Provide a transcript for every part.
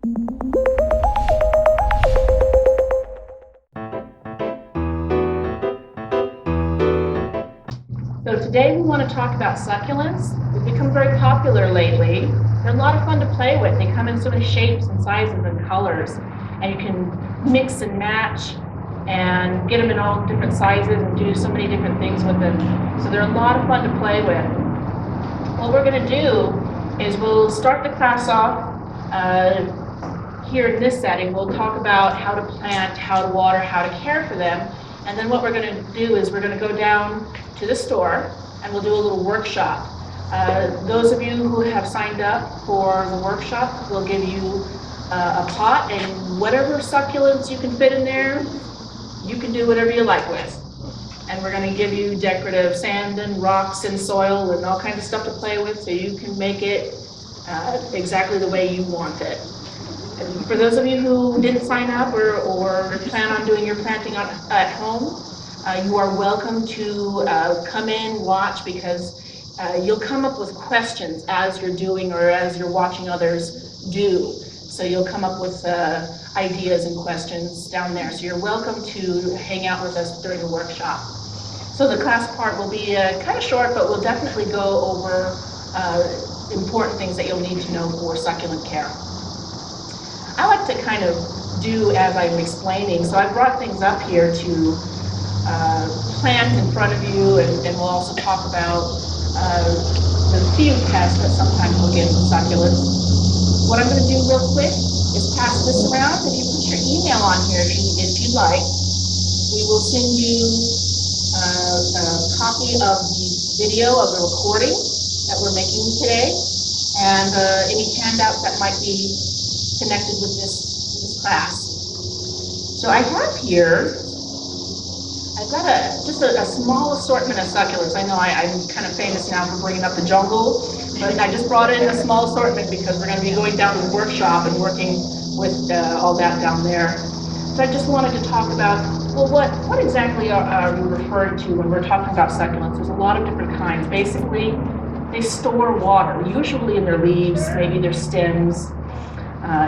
So today we want to talk about succulents. They've become very popular lately. They're a lot of fun to play with. They come in so many shapes and sizes and colors, and you can mix and match and get them in all different sizes and do so many different things with them. So they're a lot of fun to play with. What we're going to do is we'll start the class off here in this setting. We'll talk about how to plant, how to water, how to care for them. And then what we're going to do is we're going to go down to the store and we'll do a little workshop. Those of you who have signed up for the workshop, we'll give you a pot and whatever succulents you can fit in there, you can do whatever you like with. And we're going to give you decorative sand and rocks and soil and all kinds of stuff to play with so you can make it exactly the way you want it. And for those of you who didn't sign up or plan on doing your planting at home, you are welcome to come in, watch, because you'll come up with questions as you're doing or as you're watching others do. So you'll come up with ideas and questions down there. So you're welcome to hang out with us during the workshop. So the class part will be kind of short, but we'll definitely go over important things that you'll need to know for succulent care. I like to kind of do as I'm explaining, so I brought things up here to plant in front of you, and we'll also talk about the field test that sometimes we'll get with succulents. What I'm going to do real quick is pass this around. If you put your email on here if you'd like, we will send you a copy of the video of the recording that we're making today and any handouts that might be connected with this class. So I have here, I've got just a small assortment of succulents. I know I'm kind of famous now for bringing up the jungle, but I just brought in a small assortment because we're going to be going down to the workshop and working with all that down there. So I just wanted to talk about, well, what exactly are we referring to when we're talking about succulents? There's a lot of different kinds. Basically, they store water, usually in their leaves, maybe their stems,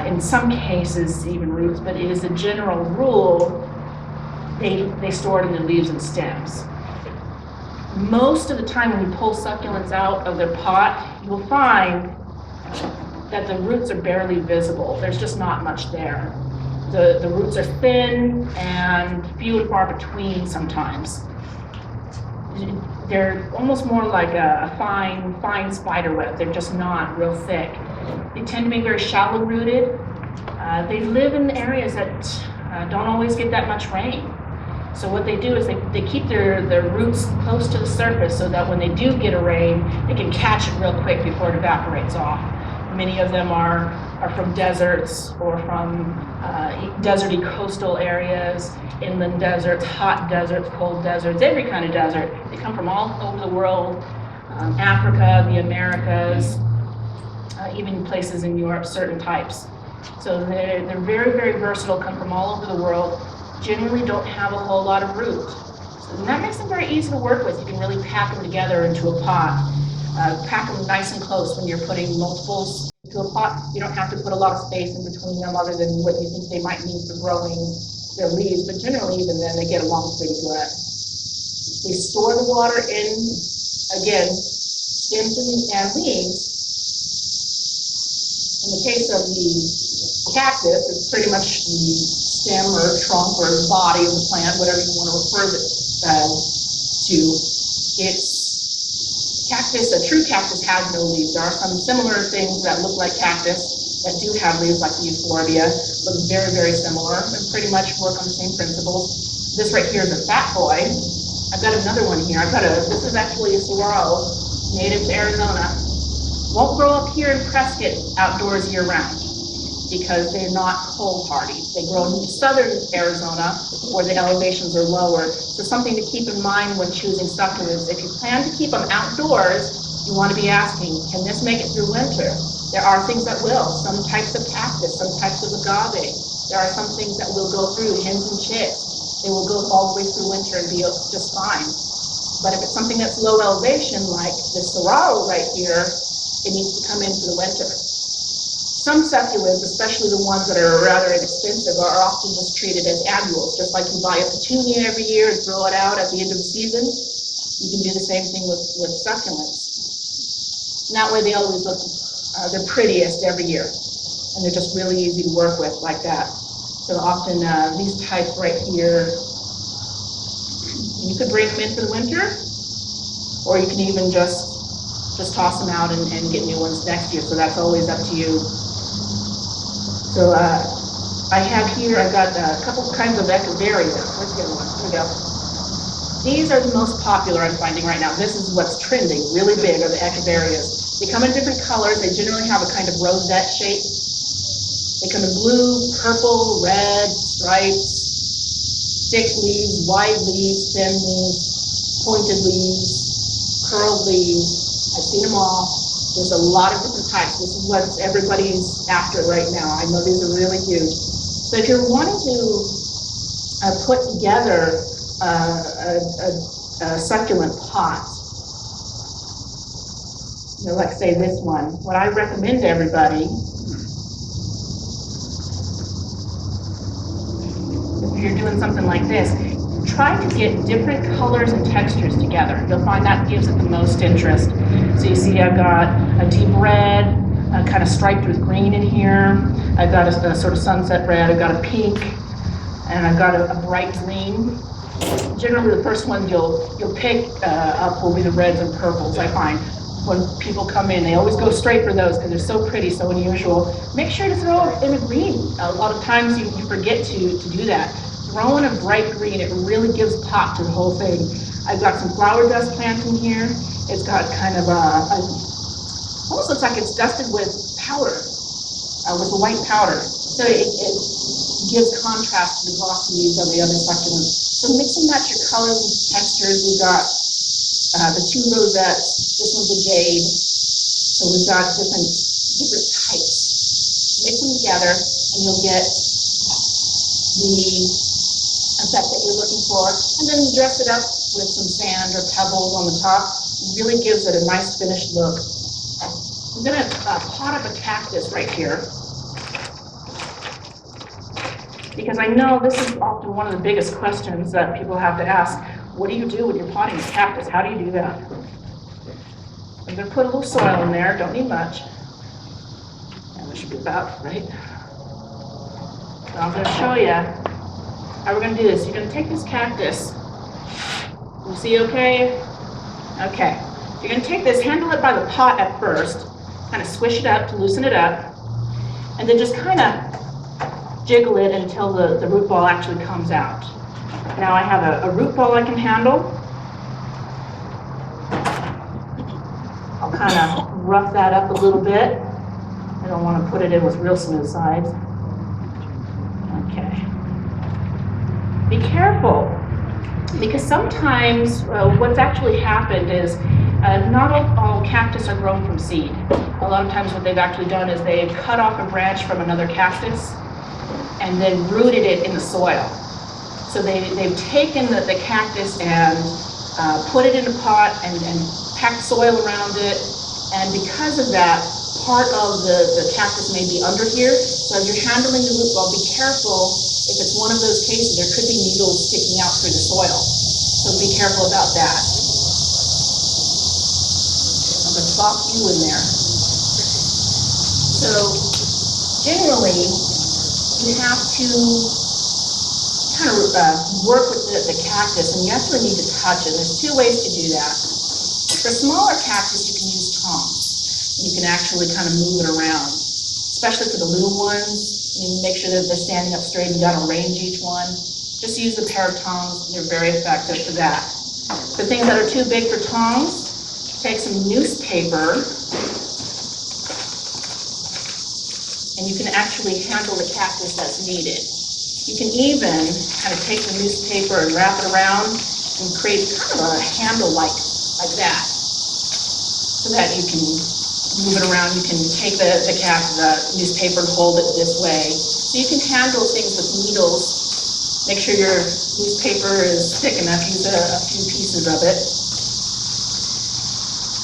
in some cases even roots, but it is a general rule they store it in their leaves and stems. Most of the time when you pull succulents out of their pot, you will find that the roots are barely visible. There's just not much there. The roots are thin and few and far between sometimes. They're almost more like a fine spider web. They're just not real thick. They tend to be very shallow rooted. They live in areas that don't always get that much rain. So what they do is they keep their roots close to the surface so that when they do get a rain, they can catch it real quick before it evaporates off. Many of them are from deserts or from deserty coastal areas, inland deserts, hot deserts, cold deserts, every kind of desert. They come from all over the world, Africa, the Americas, even places in Europe, certain types. So they're very, very versatile, come from all over the world, generally don't have a whole lot of root. So that makes them very easy to work with. You can really pack them together into a pot. Pack them nice and close when you're putting multiples into a pot. You don't have to put a lot of space in between them other than what you think they might need for growing their leaves, but generally even then they get along pretty good. They store the water in, again, stems and leaves. In the case of the cactus, it's pretty much the stem or trunk or body of the plant, whatever you want to refer to. It's cactus, a true cactus has no leaves. There are some similar things that look like cactus that do have leaves, like the euphorbia, look very, very similar and pretty much work on the same principles. This right here is a fat boy. I've got another one here. This is actually a saguaro, native to Arizona. Won't grow up here in Prescott outdoors year round because they're not cold hardy. They grow in southern Arizona where the elevations are lower. So something to keep in mind when choosing succulents. If you plan to keep them outdoors, you want to be asking, can this make it through winter? There are things that will. Some types of cactus, some types of agave. There are some things that will go through, hens and chicks. They will go all the way through winter and be just fine. But if it's something that's low elevation, like this saguaro right here, it needs to come in for the winter. Some succulents, especially the ones that are rather inexpensive, are often just treated as annuals, just like you buy a petunia every year and throw it out at the end of the season. You can do the same thing with succulents. And that way they always look their prettiest every year. And they're just really easy to work with like that. So often these types right here, you could bring them in for the winter, or you can even just toss them out and get new ones next year. So that's always up to you. So I have here, I've got a couple kinds of echeveria. Where's the other one? Here we go. These are the most popular I'm finding right now. This is what's trending really big, are the echeverias. They come in different colors. They generally have a kind of rosette shape. They come in blue, purple, red, stripes, thick leaves, wide leaves, thin leaves, pointed leaves, curled leaves. I've seen them all. There's a lot of different types. This is what everybody's after right now. I know these are really huge. So if you're wanting to put together a succulent pot, you know, like say this one, what I recommend to everybody, if you're doing something like this, try to get different colors and textures together. You'll find that gives it the most interest. So you see I've got a deep red, kind of striped with green in here. I've got a sort of sunset red. I've got a pink, and I've got a bright green. Generally the first ones you'll pick up will be the reds and purples, I find. When people come in, they always go straight for those because they're so pretty, so unusual. Make sure to throw in a green. A lot of times you forget to do that. Throw in a bright green, it really gives pop to the whole thing. I've got some flower dust plant in here. It's got kind of almost looks like it's dusted with powder, with the white powder. So it gives contrast to the glossy leaves of the other succulents. So mix and match your colors and textures. We've got the two rosettes. This one's a jade. So we've got different types. Mix them together, and you'll get the effect that you're looking for, and then dress it up with some sand or pebbles on the top. It really gives it a nice finished look. I'm going to pot up a cactus right here, because I know this is often one of the biggest questions that people have to ask. What do you do when you're potting a cactus? How do you do that? I'm going to put a little soil in there, don't need much. And this should be about right. So I'm going to show you how we're going to do this. You're going to take this cactus. You see okay? Okay. You're going to take this, handle it by the pot at first, kind of swish it up to loosen it up, and then just kind of jiggle it until the root ball actually comes out. Now I have a root ball I can handle. I'll kind of rough that up a little bit. I don't want to put it in with real smooth sides. Okay. Be careful, because sometimes what's actually happened is not all cactus are grown from seed. A lot of times what they've actually done is they've cut off a branch from another cactus and then rooted it in the soil. So they've taken the cactus and put it in a pot and packed soil around it, and because of that, part of the cactus may be under here. So as you're handling the root ball, be careful. If it's one of those cases, there could be needles sticking out through the soil. So be careful about that. I'm going to plop you in there. So generally, you have to kind of work with the cactus, and you actually need to touch it. There's two ways to do that. For smaller cactus, you can use tongs. You can actually kind of move it around, especially for the little ones. You need to make sure that they're standing up straight and you got to arrange each one. Just use a pair of tongs. They're very effective for that. For things that are too big for tongs, take some newspaper, and you can actually handle the cactus that's needed. You can even kind of take the newspaper and wrap it around and create kind of a handle like that, so that you can move it around. You can take the newspaper and hold it this way. So you can handle things with needles. Make sure your newspaper is thick enough. Use a few pieces of it,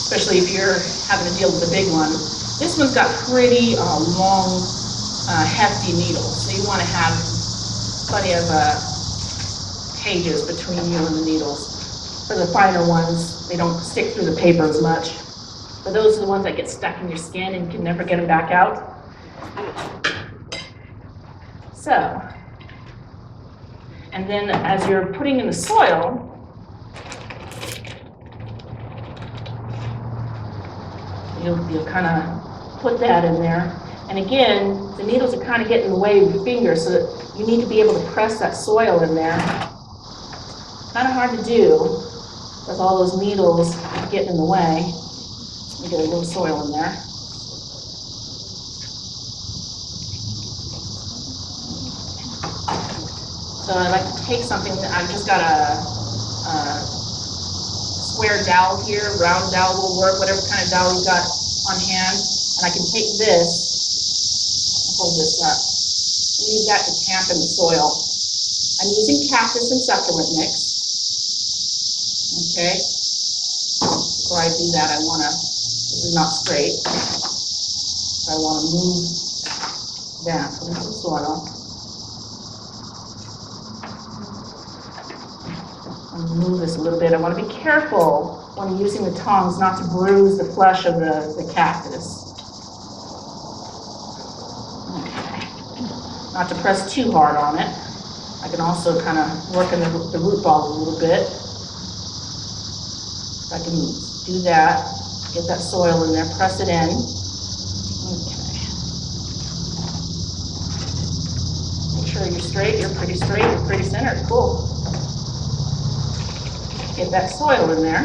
especially if you're having to deal with a big one. This one's got pretty long, hefty needles, so you want to have plenty of pages between you and the needles. For the finer ones, they don't stick through the paper as much. But those are the ones that get stuck in your skin and you can never get them back out. So, and then as you're putting in the soil, you'll kind of put that in there. And again, the needles are kind of getting in the way of your fingers, so that you need to be able to press that soil in there. Kind of hard to do with all those needles getting in the way. You get a little soil in there. So I like to take something, I've just got a square dowel here, round dowel will work, whatever kind of dowel you've got on hand. And I can take this, hold this up, and use that to tamp in the soil. I'm using cactus and succulent mix. Okay, before I do that, this is not straight, so I want to move that into the soil. I'm move this a little bit. I want to be careful when using the tongs not to bruise the flesh of the cactus. Okay. Not to press too hard on it. I can also kind of work in the root ball a little bit. I can do that, get that soil in there, press it in. Okay. Make sure you're straight, you're pretty centered, cool. Get that soil in there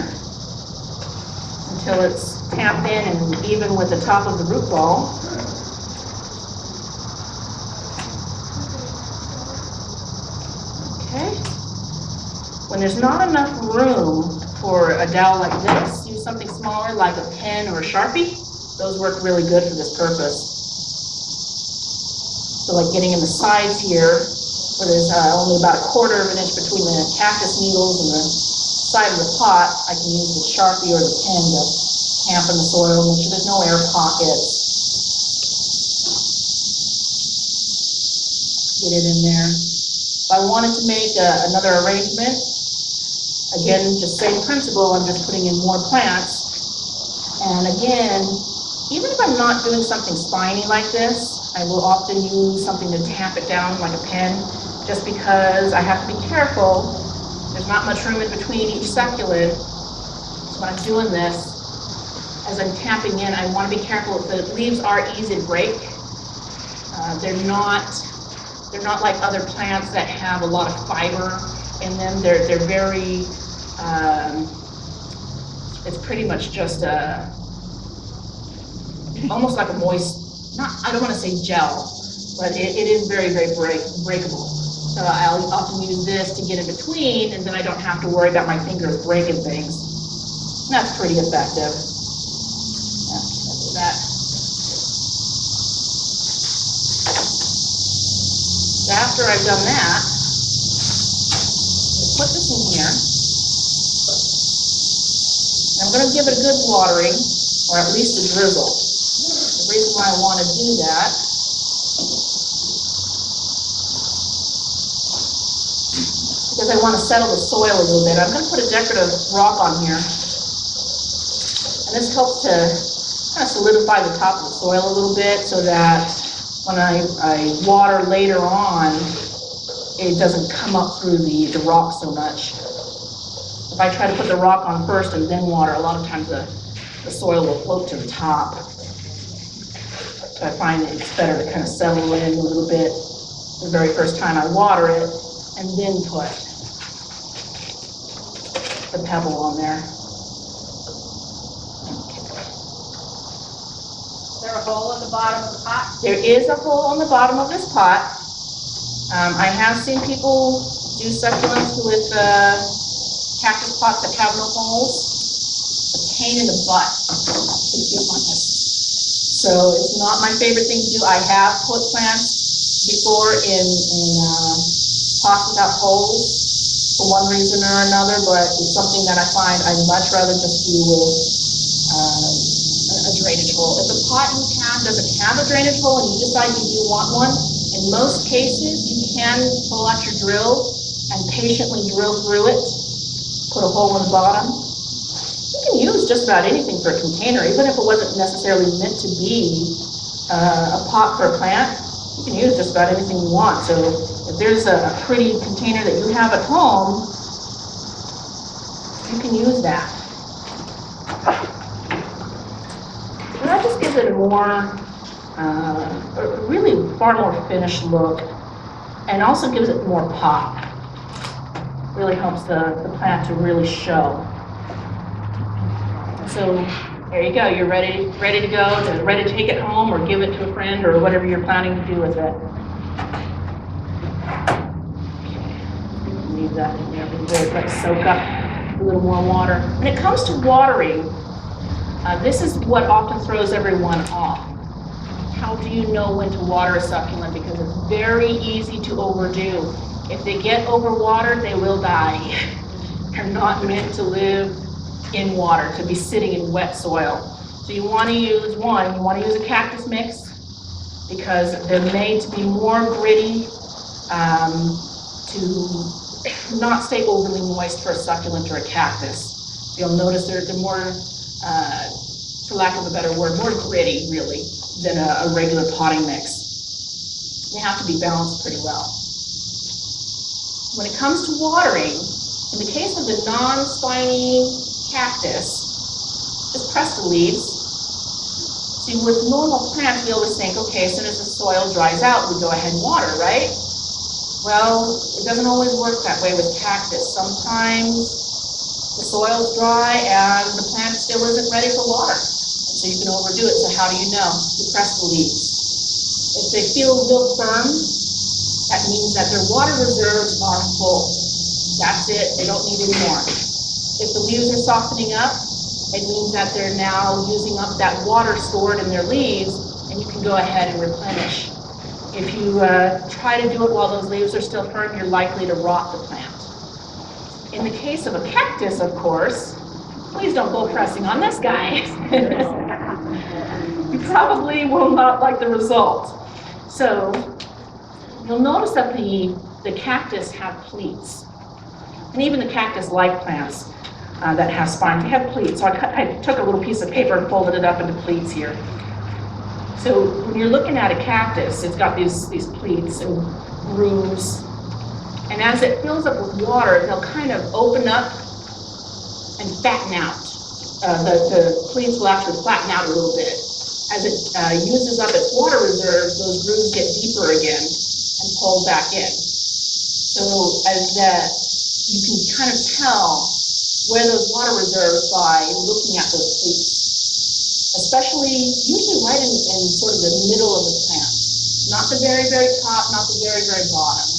until it's tamped in and even with the top of the root ball. Okay. When there's not enough room for a dowel like this, use something smaller like a pen or a Sharpie. Those work really good for this purpose. So like getting in the sides here, where there's only about 1/4 of an inch between the cactus needles and the side of the pot, I can use the Sharpie or the pen to tamp in the soil, make sure there's no air pockets. Get it in there. If I wanted to make another arrangement, again, just same principle, I'm just putting in more plants. And again, even if I'm not doing something spiny like this, I will often use something to tamp it down like a pen, just because I have to be careful. There's not much room in between each succulent. So when I'm doing this, as I'm tamping in, I want to be careful. The leaves are easy to break. They're not like other plants that have a lot of fiber in them. They're very, it's pretty much just almost like a moist, I don't want to say gel, but it is very, very breakable. So I'll often use this to get in between, and then I don't have to worry about my fingers breaking things. And that's pretty effective. That. So after I've done that, I'm going to put this in here. I'm going to give it a good watering, or at least a drizzle. The reason why I want to do that because I want to settle the soil a little bit. I'm going to put a decorative rock on here. And this helps to kind of solidify the top of the soil a little bit so that when I water later on, it doesn't come up through the rock so much. If I try to put the rock on first and then water, a lot of times the soil will float to the top. So I find that it's better to kind of settle in a little bit the very first time I water it, and then put the pebble on there. Okay. Is there a hole at the bottom of the pot? There is a hole on the bottom of this pot. I have seen people do succulents with cactus pots that have no holes. It's a pain in the butt, to be honest. So it's not my favorite thing to do. I have put plants before in pots without holes for one reason or another, but it's something that I find I'd much rather just do with a drainage hole. If the pot you have doesn't have a drainage hole and you decide you do want one, in most cases, you can pull out your drill and patiently drill through it, put a hole in the bottom. You can use just about anything for a container, even if it wasn't necessarily meant to be a pot for a plant. You can use just about anything you want. So if there's a pretty container that you have at home, you can use that. So that just gives it a more, really far more finished look, and also gives it more pop. Really helps the plant to really show. So there you go. You're ready to go, ready to take it home or give it to a friend or whatever you're planning to do with it. Okay. Leave that in there because let it soak up a little more water. When it comes to watering, this is what often throws everyone off. How do you know when to water a succulent? Because it's very easy to overdo. If they get overwatered, they will die. They're not meant to live in water, to be sitting in wet soil. So you want to use you want to use a cactus mix because they're made to be more gritty, to not stay overly moist for a succulent or a cactus. You'll notice they're more, for lack of a better word, more gritty really than a regular potting mix. They have to be balanced pretty well. When it comes to watering, in the case of the non-spiny cactus, just press the leaves. See, with normal plants, we always think, okay, as soon as the soil dries out, we go ahead and water, right? Well, it doesn't always work that way with cactus. Sometimes the soil's dry and the plant still isn't ready for water. And so you can overdo it. So how do you know? You press the leaves. If they feel real firm, that means that their water reserves are full. That's it. They don't need any more. If the leaves are softening up, it means that they're now using up that water stored in their leaves, and you can go ahead and replenish. If you try to do it while those leaves are still firm, you're likely to rot the plant. In the case of a cactus, of course, please don't go pressing on this guy. You probably will not like the result. So you'll notice that the cactus have pleats. And even the cactus-like plants that have spines, they have pleats. So I took a little piece of paper and folded it up into pleats here. So when you're looking at a cactus, it's got these pleats and grooves. And as it fills up with water, they'll kind of open up and fatten out. The pleats will actually flatten out a little bit. As it uses up its water reserves, those grooves get deeper again and pull back in. So as that, you can kind of tell where those water reserves by looking at those pleats, especially usually right in sort of the middle of the plant, not the very, very top, not the very, very bottom.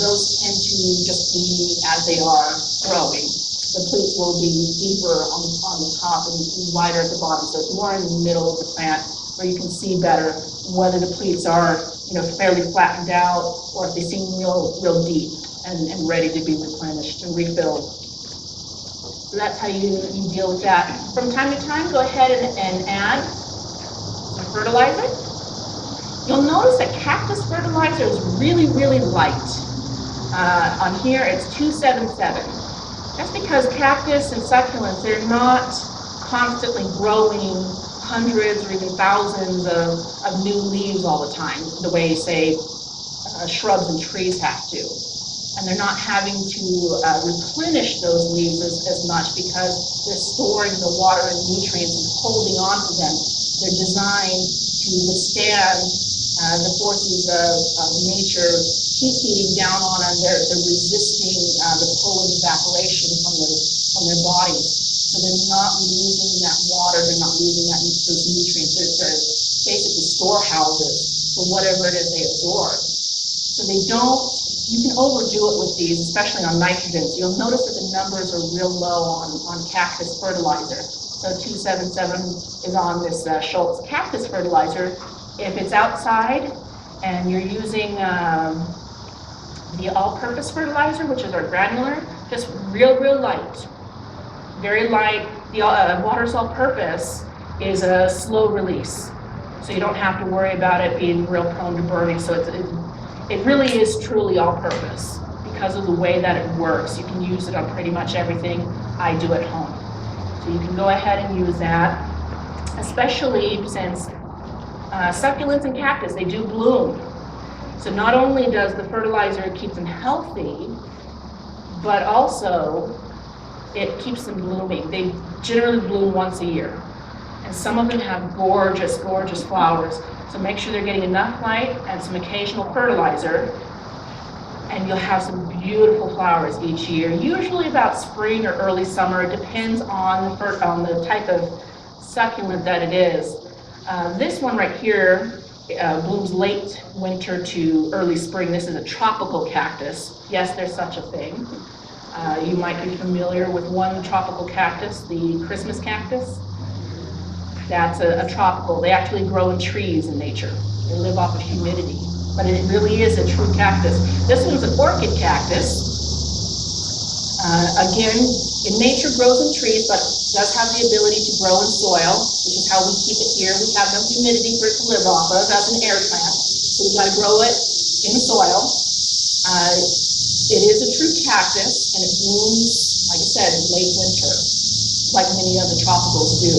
Those tend to just be as they are growing. The pleats will be deeper on the top and wider at the bottom, so it's more in the middle of the plant where you can see better whether the pleats are fairly flattened out or if they seem real deep and ready to be replenished and refilled. So that's how you deal with that. From time to time, go ahead and add some fertilizer. You'll notice that cactus fertilizer is really, really light. On here, it's 277. That's because cactus and succulents, they're not constantly growing hundreds or even thousands of new leaves all the time, the way, say, shrubs and trees have to. And they're not having to replenish those leaves as much because they're storing the water and nutrients and holding on to them. They're designed to withstand the forces of nature heating down on them. They're resisting the pull of evaporation from their bodies. So they're not losing that water, they're not losing those nutrients. They're basically storehouses for whatever it is they absorb. So you can overdo it with these, especially on nitrogen. So you'll notice that the numbers are real low on cactus fertilizer. So 277 is on this Schultz cactus fertilizer. If it's outside and you're using the all-purpose fertilizer, which is our granular, just real light, very light. The water's all-purpose is a slow release. so you don't have to worry about it being real prone to burning. So it really is truly all-purpose because of the way that it works. You can use it on pretty much everything I do at home. So you can go ahead and use that, especially since succulents and cactus, they do bloom. So not only does the fertilizer keep them healthy, but also it keeps them blooming. They generally bloom once a year. And some of them have gorgeous, gorgeous flowers. So make sure they're getting enough light and some occasional fertilizer, and you'll have some beautiful flowers each year, usually about spring or early summer. It depends on the type of succulent that it is. This one right here blooms late winter to early spring. This is a tropical cactus. Yes, there's such a thing. You might be familiar with one tropical cactus, the Christmas cactus. That's a tropical. They actually grow in trees in nature. They live off of humidity, but it really is a true cactus. This one's an orchid cactus. Again, in nature grows in trees, but does have the ability to grow in soil, which is how we keep it here. We have no humidity for it to live off of as an air plant, so we've got to grow it in soil. It is a true cactus, and it blooms, like I said, in late winter, like many other tropicals do.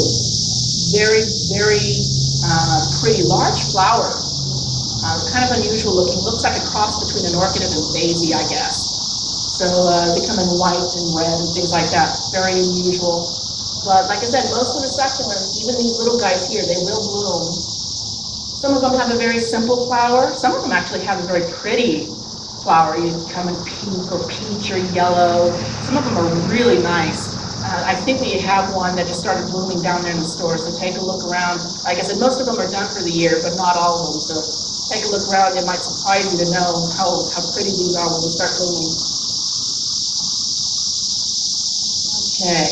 Very, very pretty, large flower, kind of unusual looking. Looks like a cross between an orchid and a daisy, I guess. So they come in white and red and things like that. Very unusual. But like I said, most of the succulents, even these little guys here, they will bloom. Some of them have a very simple flower. Some of them actually have a very pretty flower. You come in pink or peach or yellow. Some of them are really nice. I think we have one that just started blooming down there in the store, so take a look around. Like I said, most of them are done for the year, but not all of them. So take a look around. It might surprise you to know how pretty these are when they start blooming. Okay.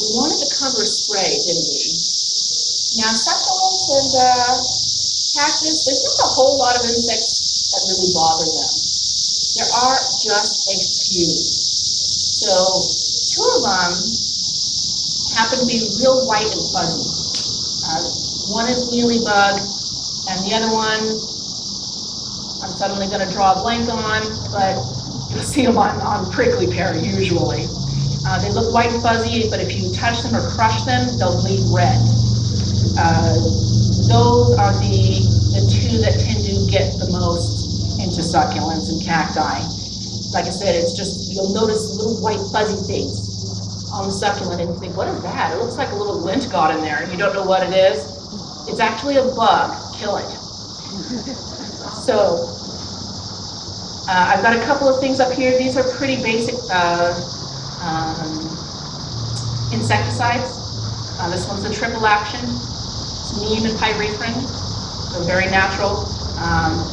We wanted to cover spray, didn't we? Now, succulents and cactus, there's not a whole lot of insects that really bother them. There are just a few. So two of them happen to be real white and fuzzy. One is mealybug, and the other one I'm suddenly going to draw a blank on, but you'll see them on prickly pear usually. They look white and fuzzy, but if you touch them or crush them, they'll bleed red. Those are the two that tend to get the most into succulents and cacti. Like I said, it's just, you'll notice little white fuzzy things on the succulent and you think, what is that? It looks like a little lint got in there, and you don't know what it is. It's actually a bug. Kill it. So I've got a couple of things up here. These are pretty basic insecticides. This one's a triple action. It's neem and pyrethrin. They're very natural.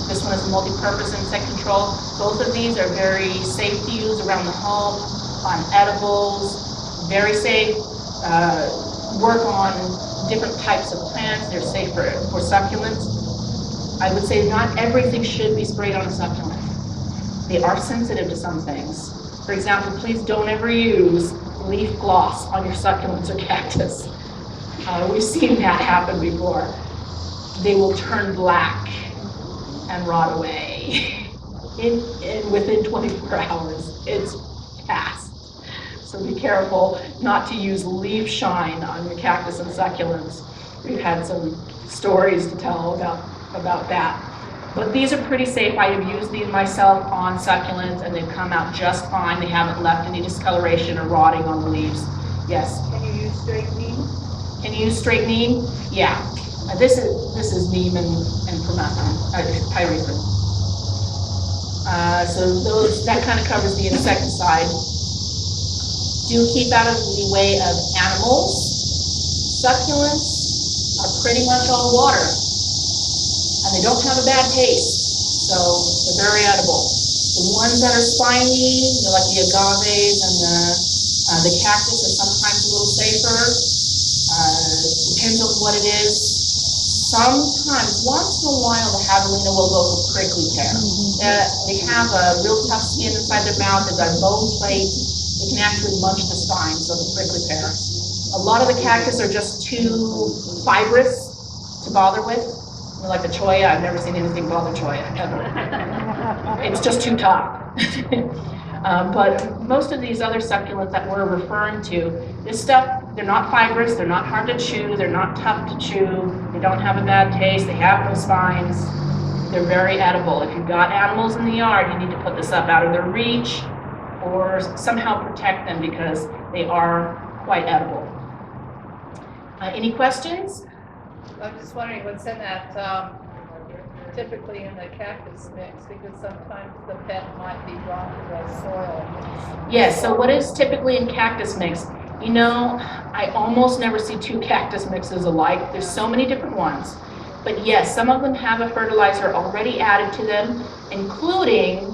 This one is a multi-purpose insect control. Both of these are very safe to use around the home, on edibles, very safe. Work on different types of plants. They're safe for succulents. I would say not everything should be sprayed on a succulent. They are sensitive to some things. For example, please don't ever use leaf gloss on your succulents or cactus. We've seen that happen before. They will turn black and rot away within 24 hours. It's past. So be careful not to use leaf shine on your cactus and succulents. We've had some stories to tell about that. But these are pretty safe. I have used these myself on succulents and they've come out just fine. They haven't left any discoloration or rotting on the leaves. Yes? Can you use straight neem? Can you use straight neem? Yeah. This is neem and pyrethrin. So that kind of covers the insecticide. Do keep out of the way of animals. Succulents are pretty much all water. And they don't have a bad taste, so they're very edible. The ones that are spiny, like the agaves and the cactus, are sometimes a little safer. Depends on what it is. Sometimes, once in a while, the javelina will go for prickly pear. They have a real tough skin inside their mouth. They've got a bone plate. They can actually munch the spines of the prickly pear. A lot of the cactus are just too fibrous. to bother with. Like the cholla, I've never seen anything bother cholla ever. It's just too tough. But most of these other succulents that we're referring to, this stuff, they're not fibrous, they're not hard to chew, they're not tough to chew, they don't have a bad taste, they have no spines, they're very edible. If you've got animals in the yard, you need to put this up out of their reach or somehow protect them because they are quite edible. Any questions? I'm just wondering what's in that, typically in the cactus mix, because sometimes the pet might be drawn to the soil. Yes, so what is typically in cactus mix? You know, I almost never see two cactus mixes alike. There's so many different ones. But yes, some of them have a fertilizer already added to them, including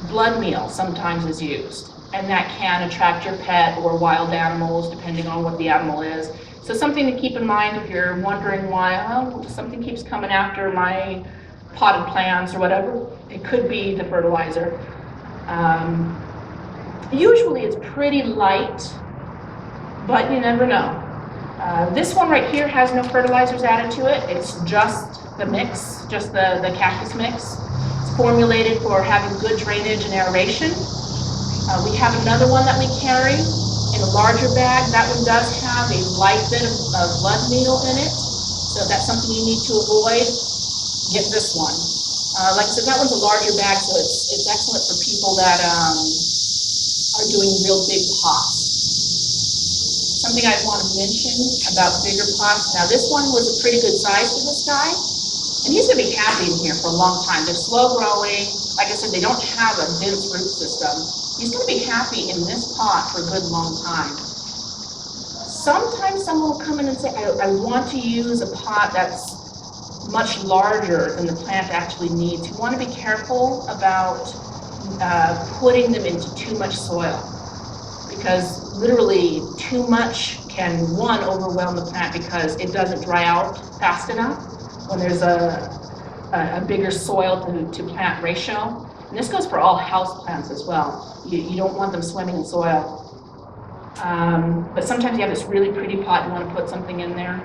blood meal sometimes is used. And that can attract your pet or wild animals, depending on what the animal is. So something to keep in mind if you're wondering why, oh, something keeps coming after my potted plants or whatever, it could be the fertilizer. Usually it's pretty light, but you never know. This one right here has no fertilizers added to it. It's just the mix, just the cactus mix. It's formulated for having good drainage and aeration. We have another one that we carry in a larger bag. That one does have a light bit of blood meal in it. So if that's something you need to avoid, get this one. Like I said, that one's a larger bag, so it's excellent for people that are doing real big pots. Something I want to mention about bigger pots. Now this one was a pretty good size for this guy, and he's going to be happy in here for a long time. They're slow growing. Like I said, they don't have a dense root system. He's going to be happy in this pot for a good long time. Sometimes someone will come in and say, I want to use a pot that's much larger than the plant actually needs. You want to be careful about putting them into too much soil, because literally too much can, one, overwhelm the plant because it doesn't dry out fast enough when there's a bigger soil to plant ratio. And this goes for all house plants as well. You don't want them swimming in soil. But sometimes you have this really pretty pot, you want to put something in there.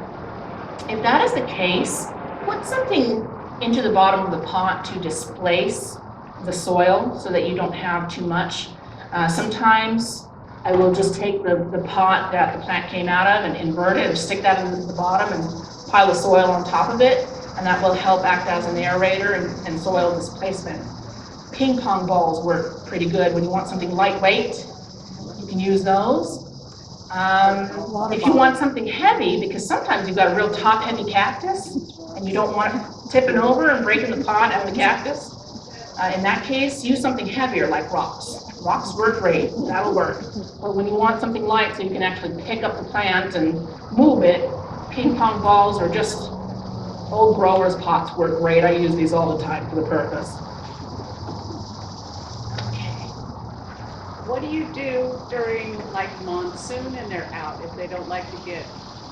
If that is the case, put something into the bottom of the pot to displace the soil so that you don't have too much. Sometimes I will just take the pot that the plant came out of and invert it and stick that into the bottom and pile the soil on top of it, and that will help act as an aerator and soil displacement. Ping pong balls work pretty good. When you want something lightweight, you can use those. If you want something heavy, because sometimes you've got a real top-heavy cactus, and you don't want it tipping over and breaking the pot out of the cactus, in that case, use something heavier like rocks. Rocks work great, that'll work. But when you want something light so you can actually pick up the plant and move it, ping pong balls or just old growers' pots work great. I use these all the time for the purpose. What do you do during like monsoon and they're out if they don't like to get?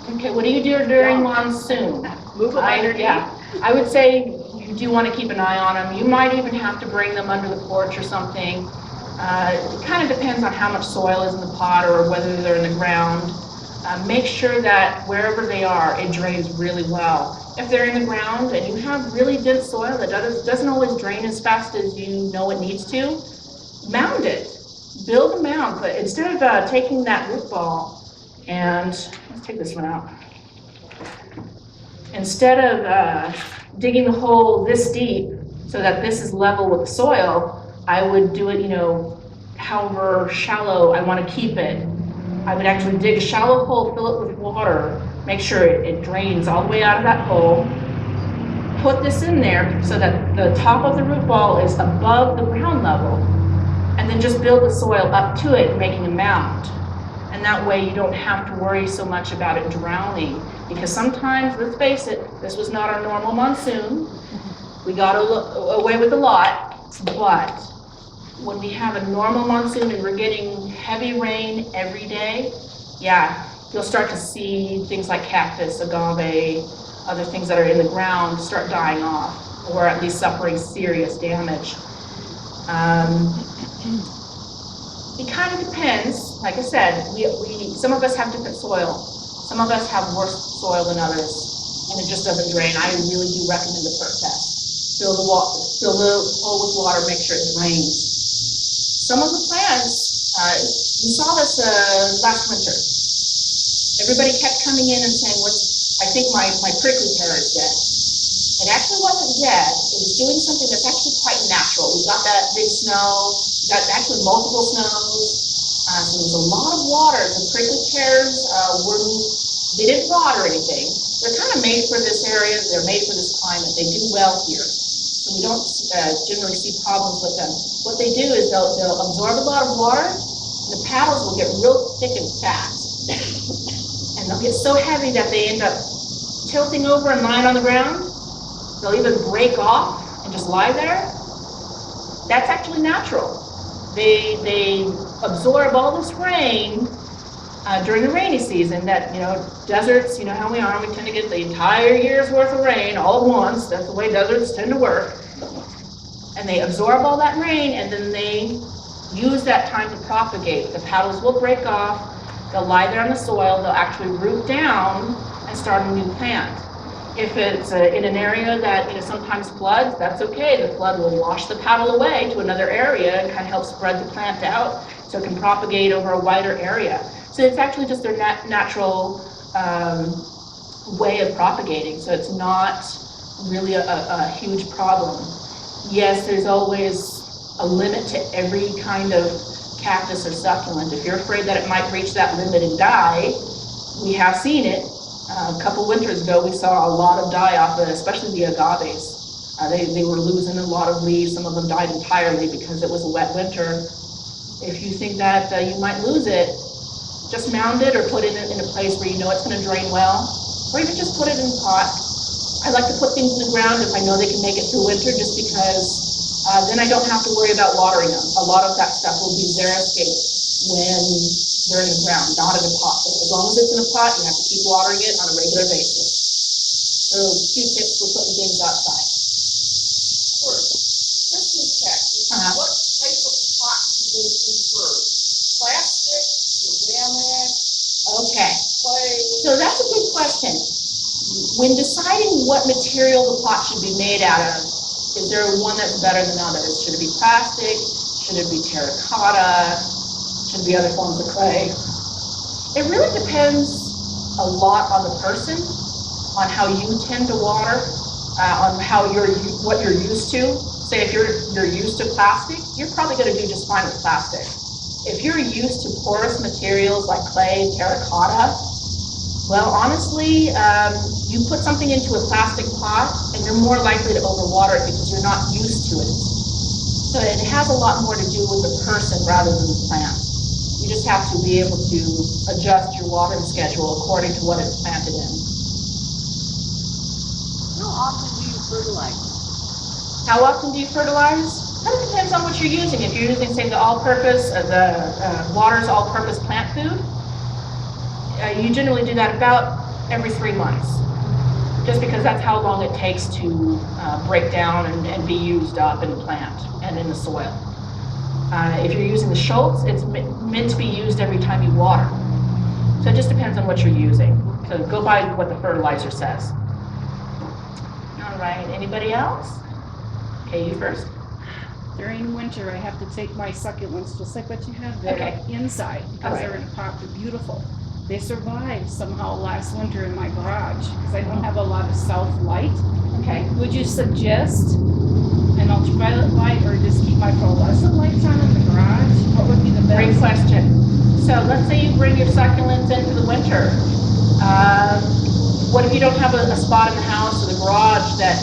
Okay, what do you do during monsoon? Move them underneath? Yeah, I would say you do want to keep an eye on them. You might even have to bring them under the porch or something. It kind of depends on how much soil is in the pot or whether they're in the ground. Make sure that wherever they are, it drains really well. If they're in the ground and you have really dense soil that doesn't always drain as fast as you know it needs to, mound it. Build a mound, but instead of taking that root ball and, let's take this one out. Instead of digging the hole this deep so that this is level with the soil, I would do it, however shallow I want to keep it. I would actually dig a shallow hole, fill it with water, make sure it drains all the way out of that hole. Put this in there so that the top of the root ball is above the ground level. And then just build the soil up to it, making a mound. And that way you don't have to worry so much about it drowning. Because sometimes, let's face it, this was not our normal monsoon. We got away with a lot, but when we have a normal monsoon and we're getting heavy rain every day, yeah, you'll start to see things like cactus, agave, other things that are in the ground start dying off, or at least suffering serious damage. It kind of depends. Like I said, some of us have different soil. Some of us have worse soil than others. and it just doesn't drain, I really do recommend the perk test. Fill the hole with water, make sure it drains. Some of the plants, we saw this last winter. Everybody kept coming in and saying, I think my prickly pear is dead. It actually wasn't dead. It was doing something that's actually quite natural. We got that big snow, got actually multiple snows. So there was a lot of water. The prickly pears they didn't rot or anything. They're kind of made for this area. They're made for this climate. They do well here. So we don't generally see problems with them. What they do is they'll absorb a lot of water. The paddles will get real thick and fat. And they'll get so heavy that they end up tilting over and lying on the ground. They'll even break off and just lie there. That's actually natural. They absorb all this rain during the rainy season that, deserts, how we are, we tend to get the entire year's worth of rain all at once. That's the way deserts tend to work. And they absorb all that rain, and then they use that time to propagate. The petals will break off. They'll lie there on the soil. They'll actually root down and start a new plant. If it's in an area that sometimes floods, that's okay. The flood will wash the petal away to another area and kind of help spread the plant out so it can propagate over a wider area. So it's actually just their natural way of propagating. So it's not really a huge problem. Yes, there's always a limit to every kind of cactus or succulent. If you're afraid that it might reach that limit and die, we have seen it. A couple winters ago, we saw a lot of die off of it, especially the agaves. They were losing a lot of leaves. Some of them died entirely because it was a wet winter. If you think that you might lose it, just mound it or put it in a place where you know it's going to drain well, or even just put it in a pot. I like to put things in the ground if I know they can make it through winter, just because then I don't have to worry about watering them. A lot of that stuff will be xeriscape when they're in the ground, not in a pot. But as long as it's in a pot, you have to keep watering it on a regular basis. So 2 tips for putting things outside. Christmas cactus, what type of pot do they prefer? Plastic, ceramic, Okay, clay? so that's a good question. When deciding what material the pot should be made out of, is there one that's better than others? Should it be plastic? Should it be terracotta? Should it be other forms of clay? It really depends a lot on the person, on how you tend to water, on what you're used to. Say if you're used to plastic, you're probably going to do just fine with plastic. If you're used to porous materials like clay, terracotta, well, honestly, you put something into a plastic pot and you're more likely to overwater it because you're not used to it. So it has a lot more to do with the person rather than the plant. You just have to be able to adjust your watering schedule according to what it's planted in. How often do you fertilize? How often do you fertilize? Kind of depends on what you're using. If you're using, say, the water's all-purpose plant food, you generally do that about every 3 months, just because that's how long it takes to break down and be used up in the plant and in the soil. If you're using the Schultz, it's meant to be used every time you water. So it just depends on what you're using. So go by what the fertilizer says. All right, anybody else? Okay, you first. During winter, I have to take my succulents, just like what you have there, inside because they're in a pot. They're beautiful. They survived somehow last winter in my garage because I don't have a lot of south light. Okay. Would you suggest an ultraviolet light or just keep my fluorescent lights on in the garage? What would be the best? Great question. So let's say you bring your succulents into the winter. What if you don't have a spot in the house or the garage that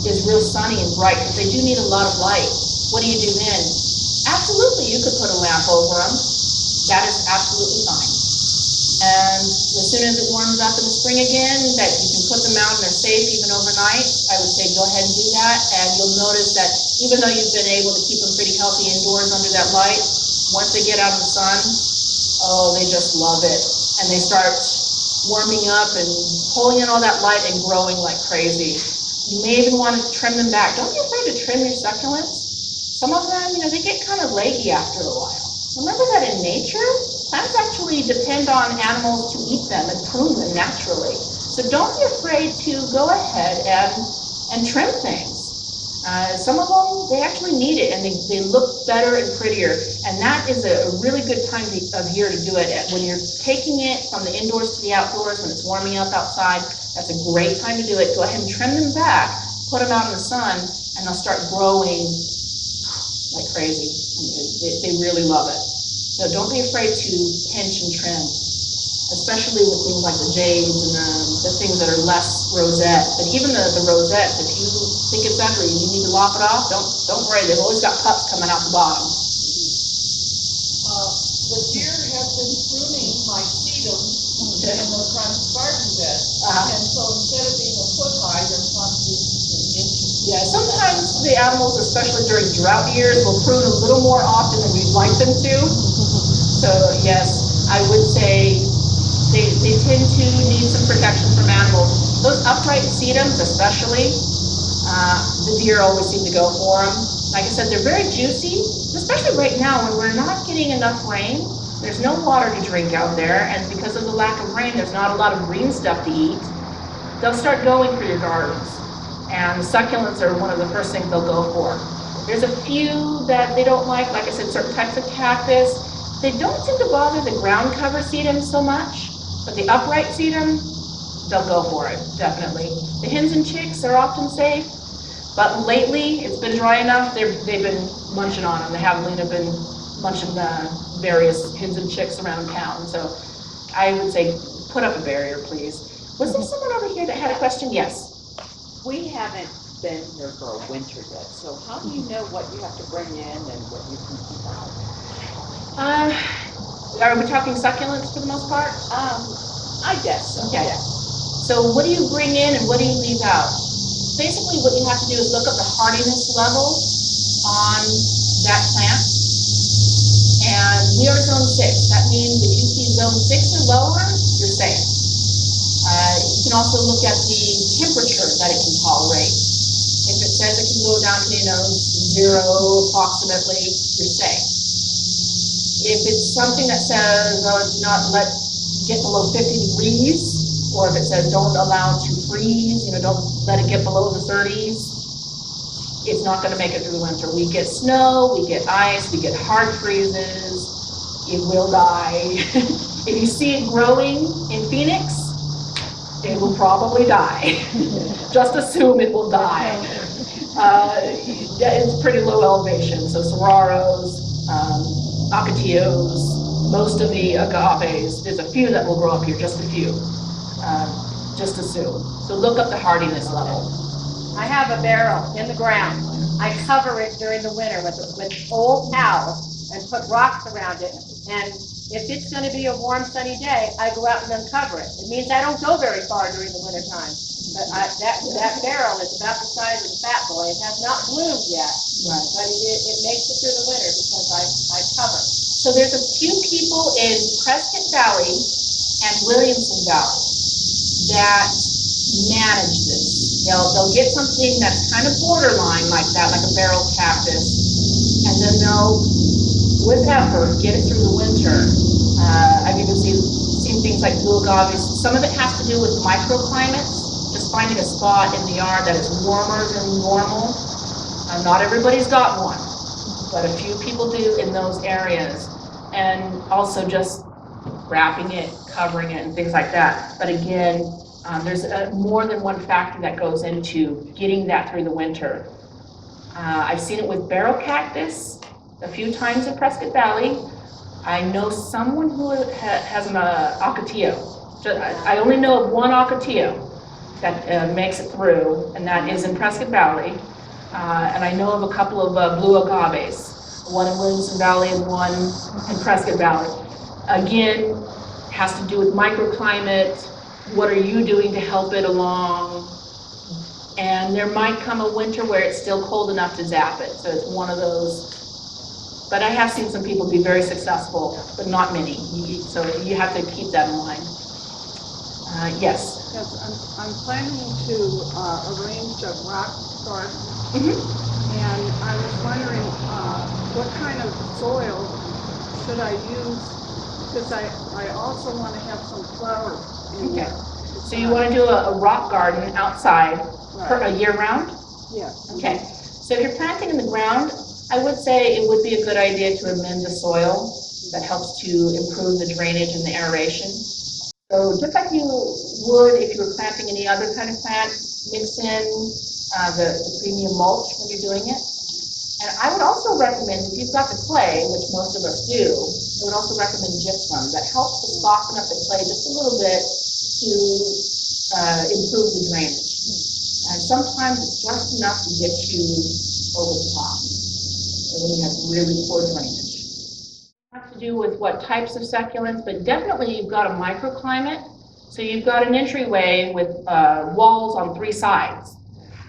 is real sunny and bright? Because they do need a lot of light. What do you do then? Absolutely, you could put a lamp over them. That is absolutely fine. And as soon as it warms up in the spring again, that you can put them out and they're safe even overnight, I would say go ahead and do that. And you'll notice that even though you've been able to keep them pretty healthy indoors under that light, once they get out of the sun, oh, they just love it. And they start warming up and pulling in all that light and growing like crazy. You may even want to trim them back. Don't be afraid to trim your succulents. Some of them, they get kind of leggy after a while. Remember that in nature, plants actually depend on animals to eat them and prune them naturally. So don't be afraid to go ahead and trim things. Some of them, they actually need it, and they look better and prettier. And that is a really good time of year to do it. When you're taking it from the indoors to the outdoors, when it's warming up outside, that's a great time to do it. Go ahead and trim them back, put them out in the sun, and they'll start growing like crazy. They really love it. So don't be afraid to pinch and trim, especially with things like the jades and the things that are less rosette. But even the rosettes, if you think it's ugly and you need to lop it off, don't worry. They've always got pups coming out the bottom. The deer have been pruning my sedum in the front garden bed. And so instead of being a foot high, they're possibly an inch. Yeah, sometimes the animals, especially during drought years, will prune a little more often than we'd like them to. So yes, I would say they tend to need some protection from animals. Those upright sedums especially, the deer always seem to go for them. Like I said, they're very juicy, especially right now when we're not getting enough rain. There's no water to drink out there, and because of the lack of rain, there's not a lot of green stuff to eat. They'll start going for your gardens, and the succulents are one of the first things they'll go for. There's a few that they don't like I said, certain types of cactus. They don't seem to bother the ground cover sedum so much, but the upright sedum, they'll go for it, definitely. The hens and chicks are often safe, but lately it's been dry enough, they've been munching on them. The javelina have been munching the various hens and chicks around town. So I would say put up a barrier, please. Was there someone over here that had a question? Yes. We haven't been here for a winter yet, so how do you know what you have to bring in and what you can keep out? Are we talking succulents for the most part? I guess so. Okay. Yeah. So what do you bring in and what do you leave out? Basically what you have to do is look up the hardiness level on that plant. And we are zone 6. That means if you see zone 6 or lower, you're safe. You can also look at the temperature that it can tolerate. If it says it can go down to 0 approximately, you're safe. If it's something that says do not get below 50 degrees, or if it says don't allow to freeze, don't let it get below the 30s, it's not going to make it through the winter. We get snow, we get ice, we get hard freezes, it will die. If you see it growing in Phoenix, it will probably die. Just assume it will die. It's pretty low elevation, so saguaros, ocotillos, most of the agaves, there's a few that will grow up here, just a few. Just assume. So look up the hardiness level. I have a barrel in the ground. I cover it during the winter with old towels and put rocks around it. And if it's going to be a warm, sunny day, I go out and uncover it. It means I don't go very far during the winter time. But that barrel is about the size of the Fat Boy. It has not bloomed yet, Right. but it makes it through the winter because I cover. So there's a few people in Prescott Valley and Williamson Valley that manage this. They'll get something that's kind of borderline like that, like a barrel cactus, and then they'll, with effort, get it through the winter. I've even seen things like blue agaves. Some of it has to do with microclimates, just finding a spot in the yard that is warmer than normal. Not everybody's got one, but a few people do in those areas. And also just wrapping it, covering it, and things like that. But again, there's more than one factor that goes into getting that through the winter. I've seen it with barrel cactus a few times in Prescott Valley. I know someone who has an ocotillo. I only know of one ocotillo that makes it through, and that is in Prescott Valley. And I know of a couple of blue agaves, one in Williamson Valley and one in Prescott Valley. Again, has to do with microclimate. What are you doing to help it along? And there might come a winter where it's still cold enough to zap it. So it's one of those. But I have seen some people be very successful, but not many. So you have to keep that in mind. Yes. Yes, I'm planning to arrange a rock garden. And I was wondering what kind of soil should I use? Because I also want to have some flowers in there. So you want to do a rock garden outside for a year round? Yes. Okay. So if you're planting in the ground, I would say it would be a good idea to amend the soil. That helps to improve the drainage and the aeration. So just like you would if you were planting any other kind of plant, mix in the premium mulch when you're doing it. And I would also recommend, if you've got the clay, which most of us do, I would also recommend gypsum. That helps to soften up the clay just a little bit to improve the drainage. And sometimes it's just enough to get you over the top when you have really poor drainage. Have to do with what types of succulents, but definitely you've got a microclimate. So you've got an entryway with walls on 3 sides.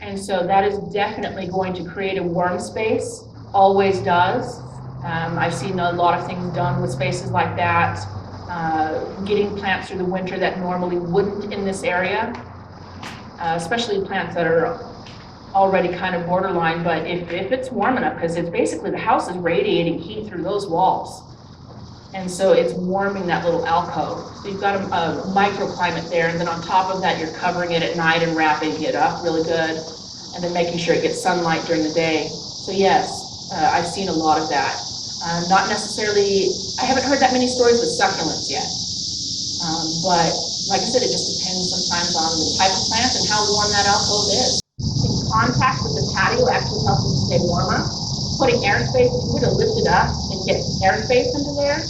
And so that is definitely going to create a warm space, always does. I've seen a lot of things done with spaces like that, getting plants through the winter that normally wouldn't in this area, especially plants that are already kind of borderline, but if it's warm enough, because it's basically the house is radiating heat through those walls. And so it's warming that little alcove. So you've got a microclimate there, and then on top of that, you're covering it at night and wrapping it up really good, and then making sure it gets sunlight during the day. So yes, I've seen a lot of that. Not necessarily, I haven't heard that many stories with succulents yet. But like I said, it just depends sometimes on the type of plant and how warm that alcove is. In contact with the patio actually helps it to stay warmer. Putting airspace, if you were to lift it up and get airspace into there,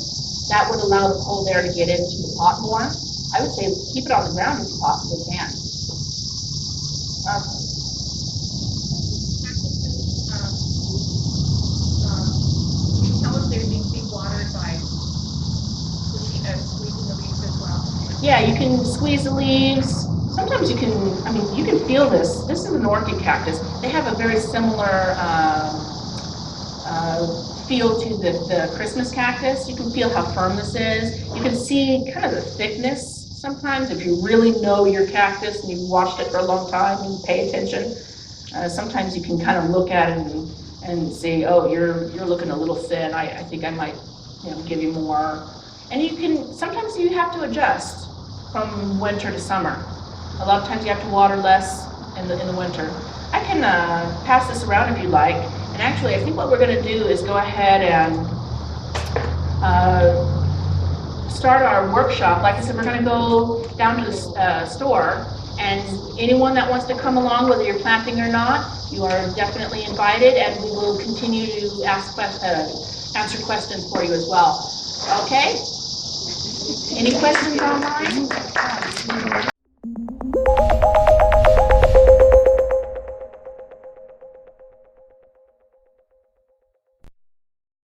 that would allow the cold air to get into the pot more. I would say keep it on the ground if you possibly can. Can you tell if they're being watered by squeezing the leaves as well? Yeah, you can squeeze the leaves. Sometimes you can, I mean, you can feel this. This is an orchid cactus. They have a very similar feel to the Christmas cactus. You can feel how firm this is. You can see kind of the thickness sometimes if you really know your cactus and you've watched it for a long time and pay attention. Sometimes you can kind of look at it and say, oh, you're looking a little thin. I think I might, give you more. And you can, sometimes you have to adjust from winter to summer. A lot of times you have to water less in the winter. I can pass this around if you'd like. And actually, I think what we're going to do is go ahead and start our workshop. Like I said, we're going to go down to the store, and anyone that wants to come along, whether you're planting or not, you are definitely invited, and we will continue to answer questions for you as well. Okay? Any questions online?